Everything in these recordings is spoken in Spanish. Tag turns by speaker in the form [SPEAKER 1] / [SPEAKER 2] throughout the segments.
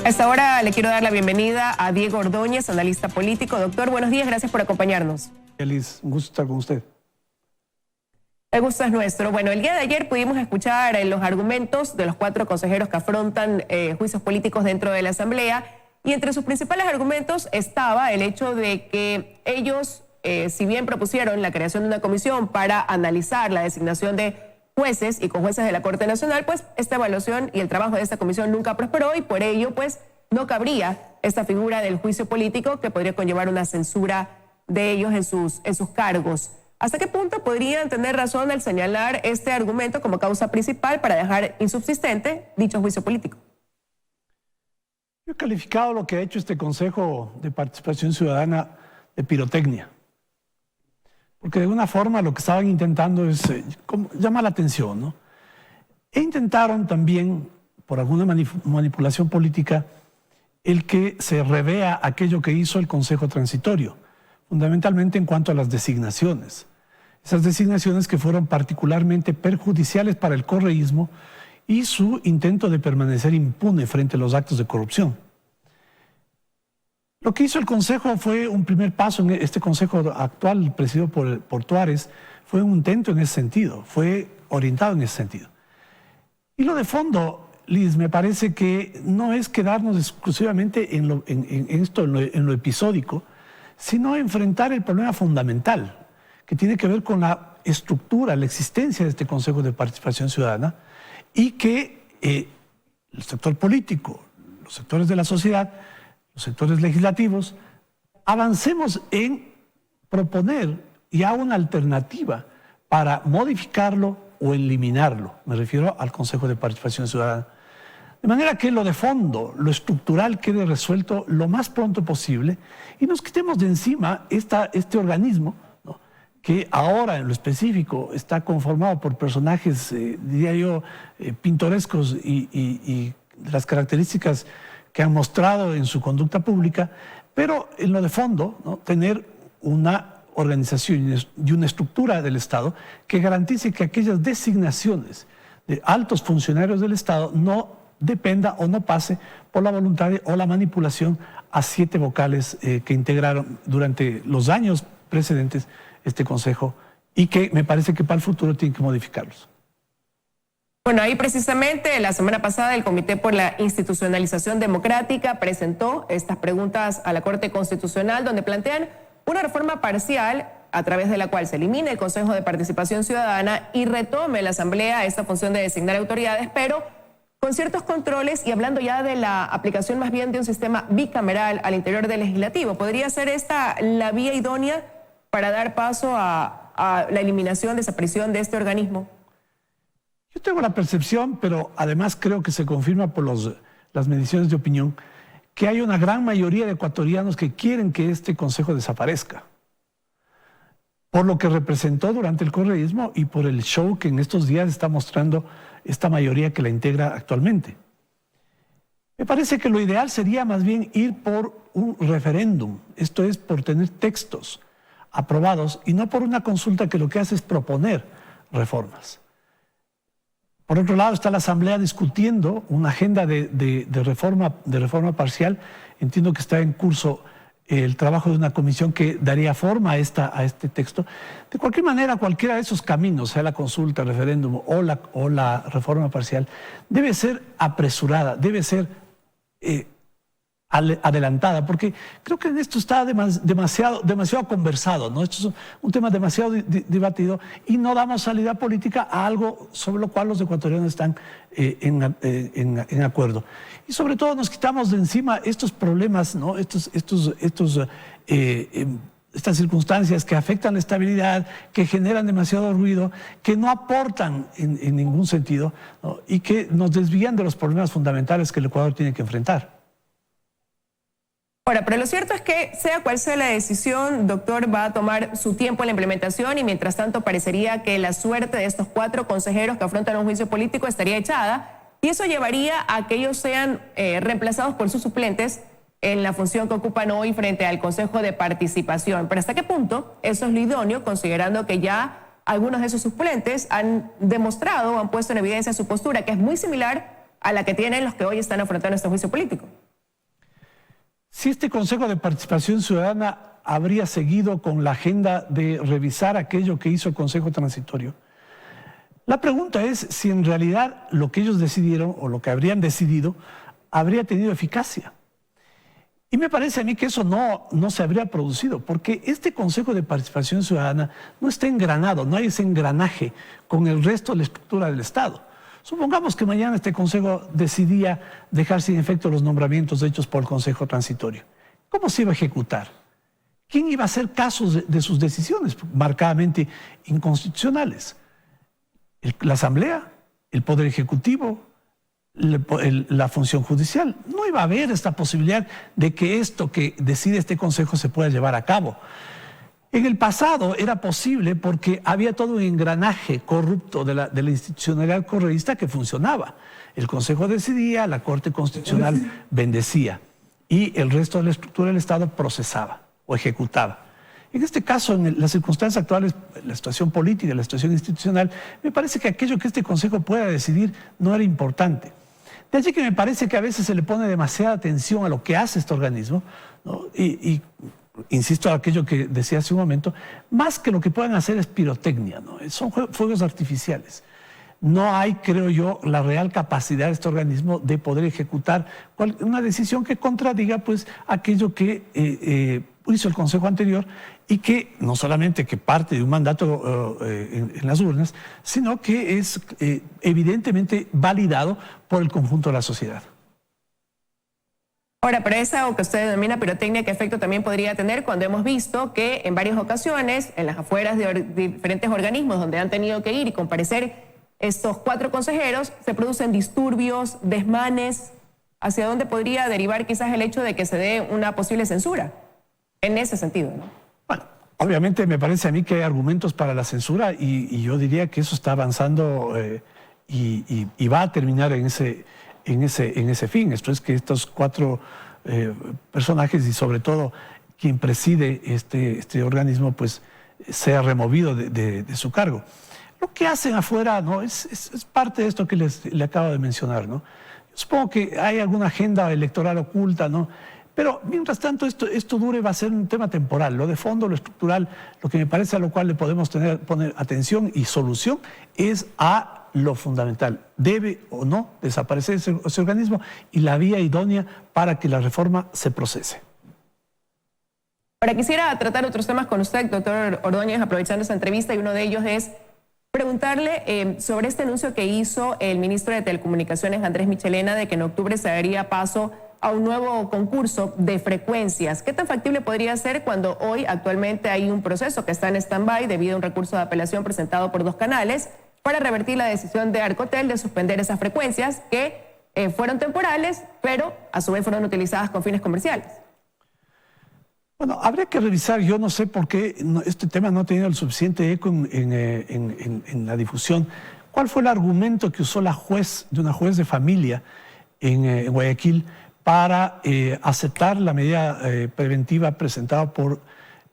[SPEAKER 1] A esta hora le quiero dar la bienvenida a Diego Ordóñez, analista político. Doctor, buenos días, gracias por acompañarnos.
[SPEAKER 2] Elis, un gusto estar con usted.
[SPEAKER 1] El gusto es nuestro. Bueno, el día de ayer pudimos escuchar los argumentos de los 4 consejeros que afrontan juicios políticos dentro de la Asamblea, y entre sus principales argumentos estaba el hecho de que ellos, si bien propusieron la creación de una comisión para analizar la designación de jueces y conjueces de la Corte Nacional, pues esta evaluación y el trabajo de esta comisión nunca prosperó, y por ello pues no cabría esta figura del juicio político que podría conllevar una censura de ellos en sus cargos. ¿Hasta qué punto podrían tener razón al señalar este argumento como causa principal para dejar insubsistente dicho juicio político?
[SPEAKER 2] Yo he calificado lo que ha hecho este Consejo de Participación Ciudadana de pirotecnia, porque de alguna forma lo que estaban intentando es llamar la atención, ¿no? E intentaron también, por alguna manipulación política, el que se revea aquello que hizo el Consejo Transitorio, fundamentalmente en cuanto a las designaciones. Esas designaciones que fueron particularmente perjudiciales para el correísmo y su intento de permanecer impune frente a los actos de corrupción. Lo que hizo el Consejo fue un primer paso. En este Consejo actual, presidido por Tuárez, fue un intento en ese sentido, fue orientado en ese sentido. Y lo de fondo, Liz, me parece que no es quedarnos exclusivamente en lo episódico, sino enfrentar el problema fundamental, que tiene que ver con la estructura, la existencia de este Consejo de Participación Ciudadana, y que el sector político, los sectores de la sociedad, los sectores legislativos, avancemos en proponer ya una alternativa para modificarlo o eliminarlo. Me refiero al Consejo de Participación Ciudadana. De manera que lo de fondo, lo estructural, quede resuelto lo más pronto posible y nos quitemos de encima este organismo, ¿no?, que ahora en lo específico está conformado por personajes, diría yo, pintorescos y de las características que han mostrado en su conducta pública, pero en lo de fondo, ¿no?, tener una organización y una estructura del Estado que garantice que aquellas designaciones de altos funcionarios del Estado no dependa o no pase por la voluntad o la manipulación a 7 vocales que integraron durante los años precedentes este Consejo, y que me parece que para el futuro tienen que modificarlos.
[SPEAKER 1] Bueno, ahí precisamente la semana pasada el Comité por la Institucionalización Democrática presentó estas preguntas a la Corte Constitucional, donde plantean una reforma parcial a través de la cual se elimine el Consejo de Participación Ciudadana y retome la Asamblea esta función de designar autoridades, pero con ciertos controles, y hablando ya de la aplicación más bien de un sistema bicameral al interior del Legislativo. ¿Podría ser esta la vía idónea para dar paso a la eliminación, desaparición de este organismo?
[SPEAKER 2] Yo tengo la percepción, pero además creo que se confirma por las mediciones de opinión, que hay una gran mayoría de ecuatorianos que quieren que este Consejo desaparezca, por lo que representó durante el correísmo y por el show que en estos días está mostrando esta mayoría que la integra actualmente. Me parece que lo ideal sería más bien ir por un referéndum, esto es, por tener textos aprobados y no por una consulta que lo que hace es proponer reformas. Por otro lado, está la Asamblea discutiendo una agenda de reforma parcial. Entiendo que está en curso el trabajo de una comisión que daría forma a este texto. De cualquier manera, cualquiera de esos caminos, sea la consulta, el referéndum o la reforma parcial, debe ser apresurada, debe ser adelantada, porque creo que en esto está demasiado conversado, ¿no? Esto es un tema demasiado debatido y no damos salida política a algo sobre lo cual los ecuatorianos están en acuerdo. Y sobre todo nos quitamos de encima estos problemas, ¿no?, estas circunstancias que afectan la estabilidad, que generan demasiado ruido, que no aportan en ningún sentido, ¿no?, y que nos desvían de los problemas fundamentales que el Ecuador tiene que enfrentar.
[SPEAKER 1] Ahora, pero lo cierto es que sea cual sea la decisión, doctor, va a tomar su tiempo en la implementación, y mientras tanto parecería que la suerte de estos 4 consejeros que afrontan un juicio político estaría echada, y eso llevaría a que ellos sean reemplazados por sus suplentes en la función que ocupan hoy frente al Consejo de Participación. Pero ¿hasta qué punto eso es lo idóneo, considerando que ya algunos de esos suplentes han demostrado o han puesto en evidencia su postura, que es muy similar a la que tienen los que hoy están afrontando este juicio político?
[SPEAKER 2] si este Consejo de Participación Ciudadana habría seguido con la agenda de revisar aquello que hizo el Consejo Transitorio. La pregunta es si en realidad lo que ellos decidieron o lo que habrían decidido habría tenido eficacia. Y me parece a mí que eso no se habría producido, porque este Consejo de Participación Ciudadana no está engranado, no hay ese engranaje con el resto de la estructura del Estado. Supongamos que mañana este Consejo decidía dejar sin efecto los nombramientos hechos por el Consejo Transitorio. ¿Cómo se iba a ejecutar? ¿Quién iba a hacer caso de sus decisiones marcadamente inconstitucionales? ¿La Asamblea? ¿El Poder Ejecutivo? La función judicial? No iba a haber esta posibilidad de que esto que decide este Consejo se pueda llevar a cabo. En el pasado era posible porque había todo un engranaje corrupto de la institucionalidad correísta que funcionaba. El Consejo decidía, la Corte Constitucional bendecía y el resto de la estructura del Estado procesaba o ejecutaba. En este caso, en las circunstancias actuales, la situación política, la situación institucional, me parece que aquello que este Consejo pueda decidir no era importante. De allí que me parece que a veces se le pone demasiada atención a lo que hace este organismo, ¿no? Y insisto en aquello que decía hace un momento, más que lo que puedan hacer es pirotecnia, ¿no? Son fuegos artificiales. No hay, creo yo, la real capacidad de este organismo de poder ejecutar una decisión que contradiga pues aquello que hizo el Consejo anterior y que no solamente que parte de un mandato en las urnas, sino que es evidentemente validado por el conjunto de la sociedad.
[SPEAKER 1] Ahora, pero esa o que usted denomina pirotecnia, ¿qué efecto también podría tener cuando hemos visto que en varias ocasiones, en las afueras de diferentes organismos donde han tenido que ir y comparecer estos 4 consejeros, se producen disturbios, desmanes? ¿Hacia dónde podría derivar quizás el hecho de que se dé una posible censura en ese sentido, ¿no?
[SPEAKER 2] Bueno, obviamente me parece a mí que hay argumentos para la censura y yo diría que eso está avanzando y va a terminar en ese fin. Esto es que estos 4 personajes y sobre todo quien preside este organismo pues sea removido de su cargo. Lo que hacen afuera, ¿no? es parte de esto que le acabo de mencionar, ¿no? Yo supongo que hay alguna agenda electoral oculta, ¿no? Pero mientras tanto esto dure, va a ser un tema temporal. Lo de fondo, lo estructural, lo que me parece a lo cual le podemos poner atención y solución es a lo fundamental. ¿Debe o no desaparecer ese organismo? Y la vía idónea para que la reforma se procese.
[SPEAKER 1] Ahora quisiera tratar otros temas con usted, doctor Ordóñez, aprovechando esta entrevista, y uno de ellos es preguntarle sobre este anuncio que hizo el ministro de Telecomunicaciones, Andrés Michelena, de que en octubre se daría paso a un nuevo concurso de frecuencias. ¿Qué tan factible podría ser cuando hoy actualmente hay un proceso que está en stand-by debido a un recurso de apelación presentado por 2 canales para revertir la decisión de Arcotel de suspender esas frecuencias que fueron temporales, pero a su vez fueron utilizadas con fines comerciales?
[SPEAKER 2] Bueno, habría que revisar, yo no sé por qué este tema no ha tenido el suficiente eco en la difusión. ¿Cuál fue el argumento que usó una juez de familia en Guayaquil para aceptar la medida preventiva presentada por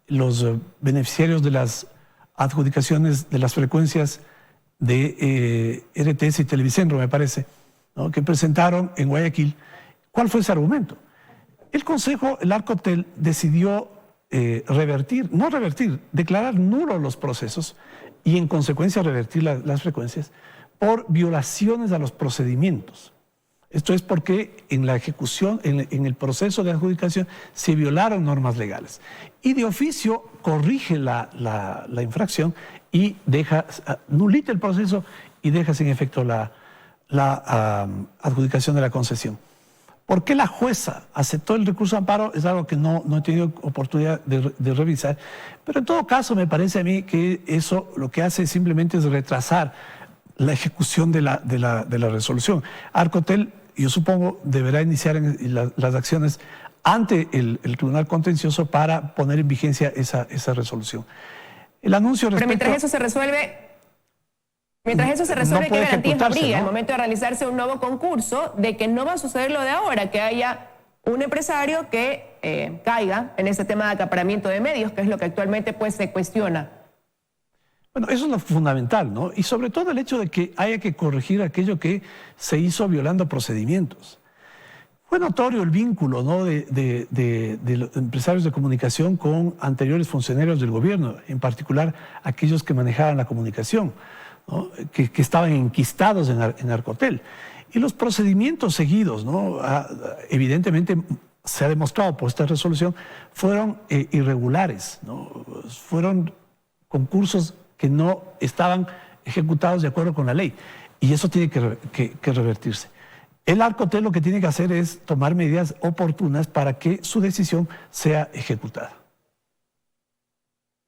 [SPEAKER 2] los beneficiarios de las adjudicaciones de las frecuencias de RTS y Televicentro, me parece, ¿no? Que presentaron en Guayaquil? ¿Cuál fue ese argumento? El Consejo, el Arcotel, decidió declarar nulos los procesos y en consecuencia revertir las frecuencias por violaciones a los procedimientos. Esto es porque en la ejecución, en el proceso de adjudicación, se violaron normas legales. Y de oficio corrige la infracción y nulita el proceso y deja sin efecto la adjudicación de la concesión. ¿Por qué la jueza aceptó el recurso de amparo? Es algo que no he tenido oportunidad de revisar. Pero en todo caso me parece a mí que eso lo que hace simplemente es retrasar la ejecución de la resolución. Arcotel, yo supongo, deberá iniciar las acciones ante el Tribunal Contencioso para poner en vigencia esa resolución. El anuncio respecto...
[SPEAKER 1] Pero mientras eso se resuelve... ¿qué garantías habría al momento de realizarse un nuevo concurso de que no va a suceder lo de ahora, que haya un empresario que caiga en ese tema de acaparamiento de medios, que es lo que actualmente pues se cuestiona?
[SPEAKER 2] Bueno, eso es lo fundamental, ¿no? Y sobre todo el hecho de que haya que corregir aquello que se hizo violando procedimientos. Fue notorio el vínculo, ¿no?, de los empresarios de comunicación con anteriores funcionarios del gobierno, en particular aquellos que manejaban la comunicación, ¿no?, que estaban enquistados en Arcotel. Y los procedimientos seguidos, ¿no?, evidentemente se ha demostrado por esta resolución, fueron irregulares, ¿no?, fueron concursos que no estaban ejecutados de acuerdo con la ley. Y eso tiene que revertirse. El Arcotel lo que tiene que hacer es tomar medidas oportunas para que su decisión sea ejecutada.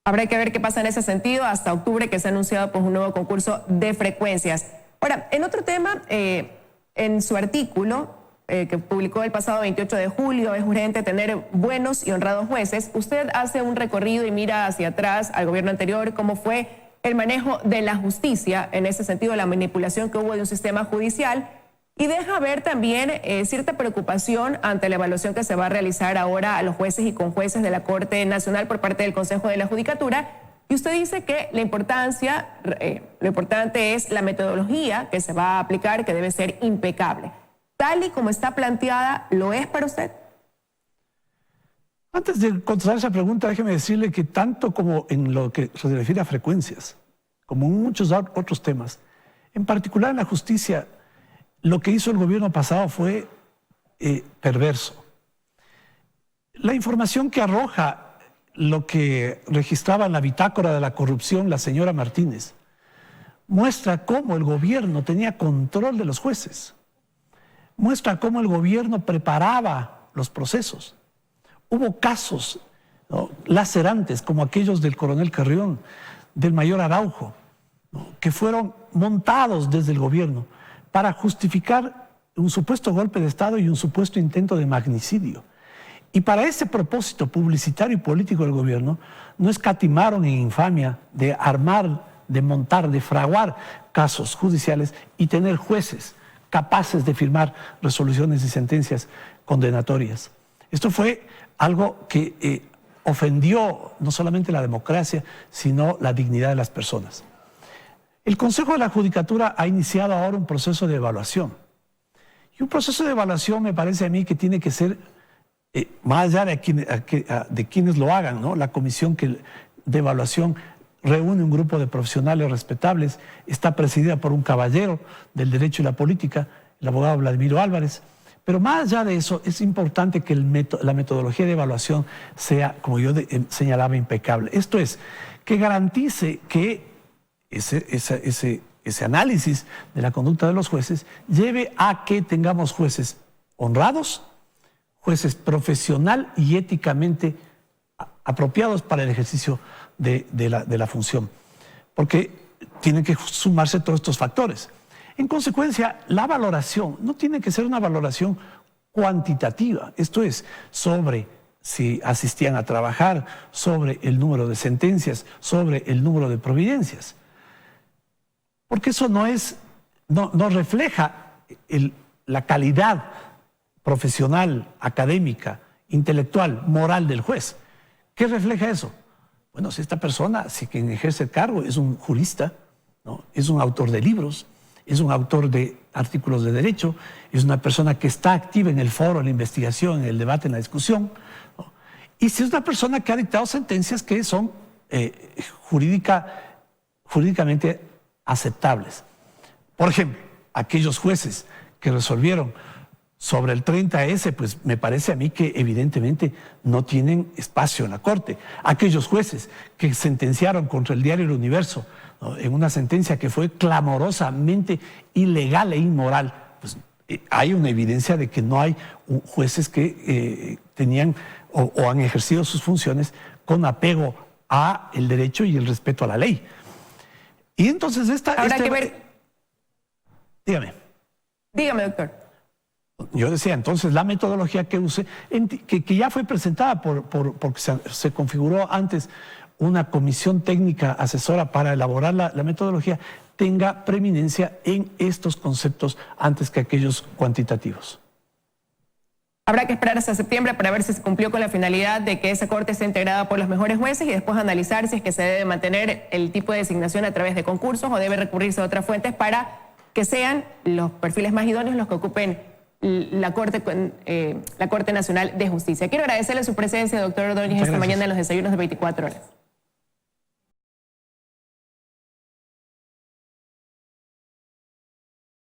[SPEAKER 1] Habrá que ver qué pasa en ese sentido hasta octubre, que se ha anunciado pues, un nuevo concurso de frecuencias. Ahora, en otro tema, en su artículo que publicó el pasado 28 de julio, es urgente tener buenos y honrados jueces. Usted hace un recorrido y mira hacia atrás al gobierno anterior, cómo fue el manejo de la justicia, en ese sentido, la manipulación que hubo de un sistema judicial. Y deja ver también cierta preocupación ante la evaluación que se va a realizar ahora a los jueces y conjueces de la Corte Nacional por parte del Consejo de la Judicatura. Y usted dice que lo importante es la metodología que se va a aplicar, que debe ser impecable. Tal y como está planteada, ¿lo es para usted?
[SPEAKER 2] Antes de contestar esa pregunta, déjeme decirle que tanto como en lo que se refiere a frecuencias, como en muchos otros temas, en particular en la justicia, lo que hizo el gobierno pasado fue perverso. La información que arroja lo que registraba en la bitácora de la corrupción la señora Martínez muestra cómo el gobierno tenía control de los jueces, muestra cómo el gobierno preparaba los procesos. Hubo casos, ¿no?, lacerantes como aquellos del coronel Carrión, del mayor Araujo, ¿no?, que fueron montados desde el gobierno para justificar un supuesto golpe de Estado y un supuesto intento de magnicidio. Y para ese propósito publicitario y político del gobierno, no escatimaron en infamia de armar, de montar, de fraguar casos judiciales y tener jueces capaces de firmar resoluciones y sentencias condenatorias. Esto fue algo que ofendió no solamente la democracia, sino la dignidad de las personas. El Consejo de la Judicatura ha iniciado ahora un proceso de evaluación. Y un proceso de evaluación me parece a mí que tiene que ser, más allá de quienes lo hagan, ¿no?, la comisión de evaluación reúne un grupo de profesionales respetables, está presidida por un caballero del derecho y la política, el abogado Vladimiro Álvarez. Pero más allá de eso, es importante que la metodología de evaluación sea, como yo señalaba, impecable. Esto es, que garantice que ese análisis de la conducta de los jueces lleve a que tengamos jueces honrados, jueces profesional y éticamente apropiados para el ejercicio de la función, porque tienen que sumarse todos estos factores. En consecuencia, la valoración no tiene que ser una valoración cuantitativa, esto es, sobre si asistían a trabajar, sobre el número de sentencias, sobre el número de providencias. Porque eso no refleja la calidad profesional, académica, intelectual, moral del juez. ¿Qué refleja eso? Bueno, si esta persona, si quien ejerce el cargo es un jurista, ¿no?, es un autor de libros, es un autor de artículos de derecho, es una persona que está activa en el foro, en la investigación, en el debate, en la discusión, ¿no?, y si es una persona que ha dictado sentencias que son jurídicamente aceptables. Por ejemplo, aquellos jueces que resolvieron sobre el 30S, pues me parece a mí que evidentemente no tienen espacio en la Corte. Aquellos jueces que sentenciaron contra el diario El Universo, ¿no?, en una sentencia que fue clamorosamente ilegal e inmoral, pues hay una evidencia de que no hay jueces que tenían o han ejercido sus funciones con apego a el derecho y el respeto a la ley. Y entonces
[SPEAKER 1] habrá que ver.
[SPEAKER 2] Dígame.
[SPEAKER 1] Dígame, doctor.
[SPEAKER 2] Yo decía, entonces, la metodología que use, que ya fue presentada porque se configuró antes una comisión técnica asesora para elaborar la metodología, tenga preeminencia en estos conceptos antes que aquellos cuantitativos.
[SPEAKER 1] Habrá que esperar hasta septiembre para ver si se cumplió con la finalidad de que esa corte esté integrada por los mejores jueces y después analizar si es que se debe mantener el tipo de designación a través de concursos o debe recurrirse a otras fuentes para que sean los perfiles más idóneos los que ocupen la Corte Nacional de Justicia. Quiero agradecerle su presencia, doctor Ordóñez, esta mañana en los desayunos de 24 horas.